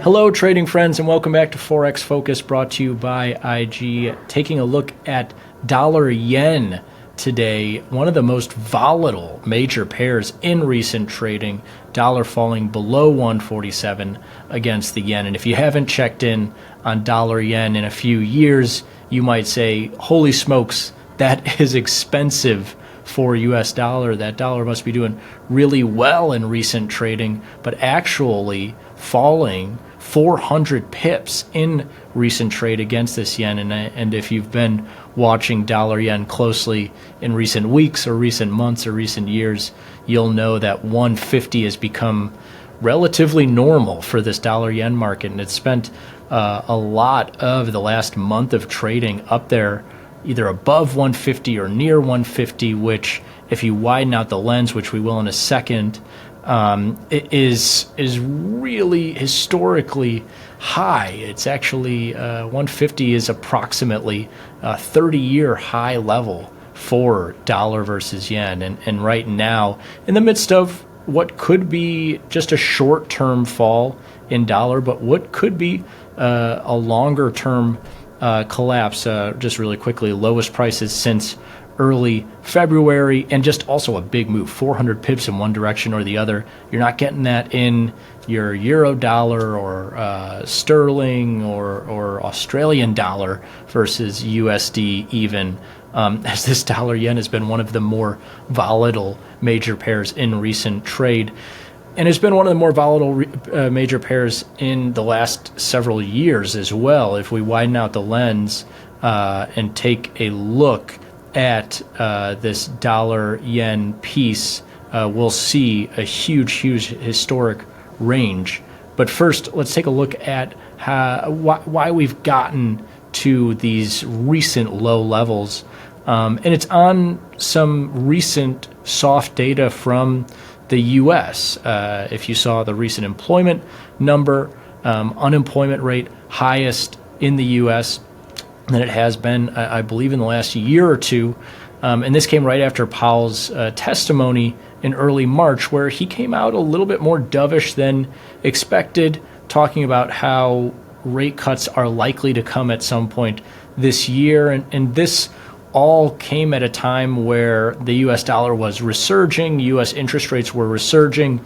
Hello, trading friends, and welcome back to Forex Focus, brought to you by IG. Taking a look at dollar yen today, one of the most volatile major pairs in recent trading. Dollar falling below 147 against the yen. And if you haven't checked in on dollar yen in a few years, you might say, holy smokes, that is expensive for US dollar. That dollar must be doing really well in recent trading, but actually falling 400 pips in recent trade against this yen. And if you've been watching dollar yen closely in recent weeks or recent months or recent years, you'll know that 150 has become relatively normal for this dollar yen market. And it's spent a lot of the last month of trading up there, either above 150 or near 150, which if you widen out the lens, which we will in a second, it is really historically high. It's actually 150 is approximately a 30-year high level for dollar versus yen. And right now, in the midst of what could be just a short-term fall in dollar, but what could be a longer-term collapse, just really quickly, lowest prices since early February, and just also a big move, 400 pips in one direction or the other. You're not getting that in your euro dollar or sterling or Australian dollar versus USD even, as this dollar yen has been one of the more volatile major pairs in recent trade. And it's been one of the more volatile major pairs in the last several years as well. If we widen out the lens and take a look at this dollar yen piece, we'll see a huge historic range. But first, let's take a look at why we've gotten to these recent low levels. And it's on some recent soft data from the U.S. If you saw the recent employment number, unemployment rate highest in the U.S. than it has been, I believe, in the last year or two. And this came right after Powell's testimony in early March, where he came out a little bit more dovish than expected, talking about how rate cuts are likely to come at some point this year. And this all came at a time where the U.S. dollar was resurging, U.S. interest rates were resurging,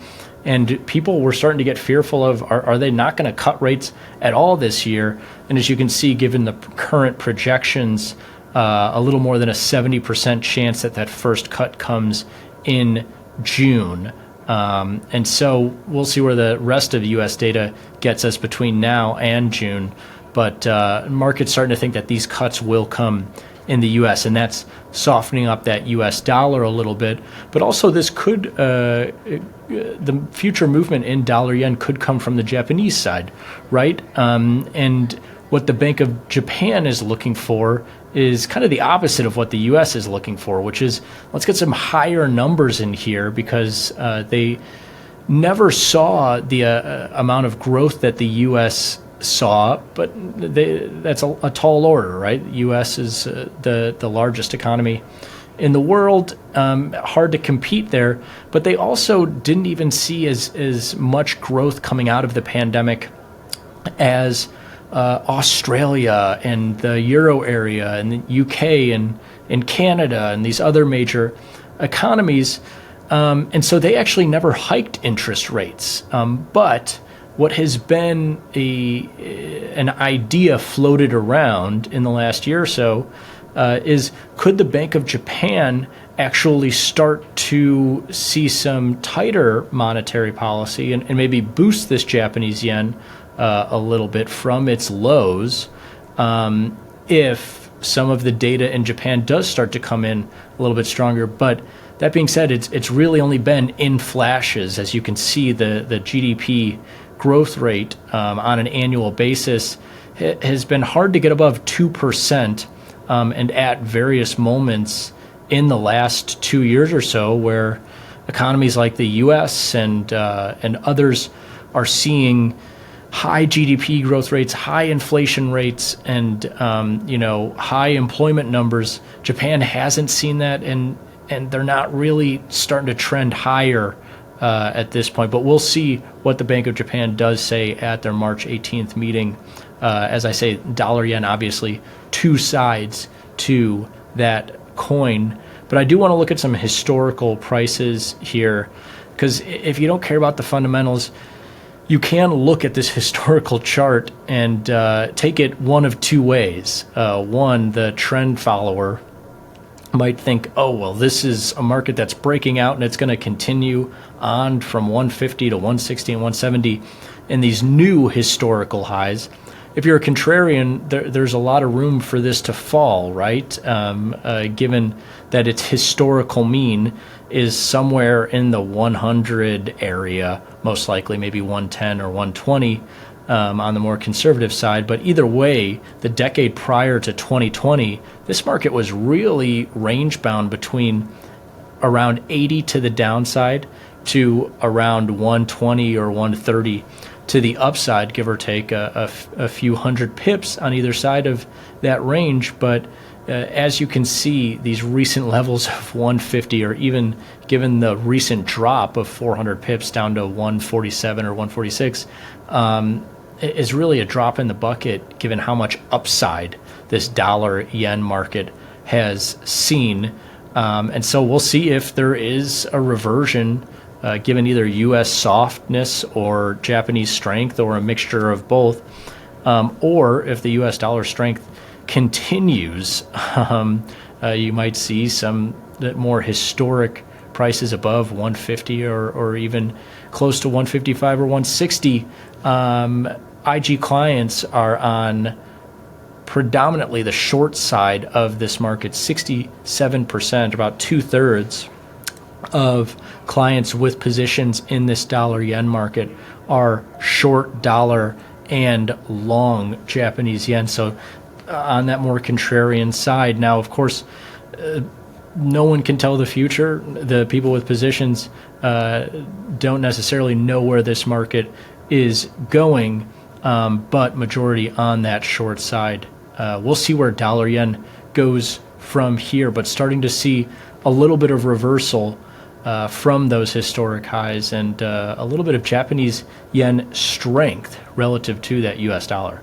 and people were starting to get fearful of, are they not going to cut rates at all this year? And as you can see, given the current projections, a little more than a 70% chance that first cut comes in June. And so we'll see where the rest of U.S. data gets us between now and June. But market's starting to think that these cuts will come in the U.S., and that's softening up that U.S. dollar a little bit. But also this could, the future movement in dollar yen could come from the Japanese side, right? And what the Bank of Japan is looking for is kind of the opposite of what the U.S. is looking for, which is, let's get some higher numbers in here, because they never saw the amount of growth that the U.S. saw, but that's a tall order, right? The U.S. is the largest economy in the world, hard to compete there, but they also didn't even see as much growth coming out of the pandemic as Australia and the Euro area and the UK and Canada and these other major economies. And so they actually never hiked interest rates. But what has been an idea floated around in the last year or so is, could the Bank of Japan actually start to see some tighter monetary policy and maybe boost this Japanese yen a little bit from its lows, if some of the data in Japan does start to come in a little bit stronger? But that being said, it's really only been in flashes. As you can see, the GDP growth rate on an annual basis has been hard to get above 2%, and at various moments in the last 2 years or so, where economies like the U.S. and others are seeing high GDP growth rates, high inflation rates, and high employment numbers. Japan hasn't seen that, and they're not really starting to trend higher at this point. But we'll see what the Bank of Japan does say at their March 18th meeting. As I say, dollar yen, obviously two sides to that coin. But I do want to look at some historical prices here, because if you don't care about the fundamentals, you can look at this historical chart and take it one of two ways. One, the trend follower might think, oh, well, this is a market that's breaking out and it's going to continue on from 150 to 160 and 170 in these new historical highs. If you're a contrarian, there's a lot of room for this to fall, right? Given that its historical mean is somewhere in the 100 area, most likely maybe 110 or 120 on the more conservative side. But either way, the decade prior to 2020, this market was really range bound between around 80 to the downside to around 120 or 130 to the upside, give or take a few hundred pips on either side of that range. But as you can see, these recent levels of 150, or even given the recent drop of 400 pips down to 147 or 146, is really a drop in the bucket given how much upside this dollar yen market has seen. And so we'll see if there is a reversion given either U.S. softness or Japanese strength or a mixture of both, or if the U.S. dollar strength continues, you might see some more historic prices above 150 or even close to 155 or 160. IG clients are on predominantly the short side of this market. 67%, about 2/3 of clients with positions in this dollar yen market are short dollar and long Japanese yen. So on that more contrarian side. Now, of course, no one can tell the future. The people with positions don't necessarily know where this market is going, but majority on that short side. We'll see where dollar yen goes from here, but starting to see a little bit of reversal from those historic highs and a little bit of Japanese yen strength relative to that US dollar.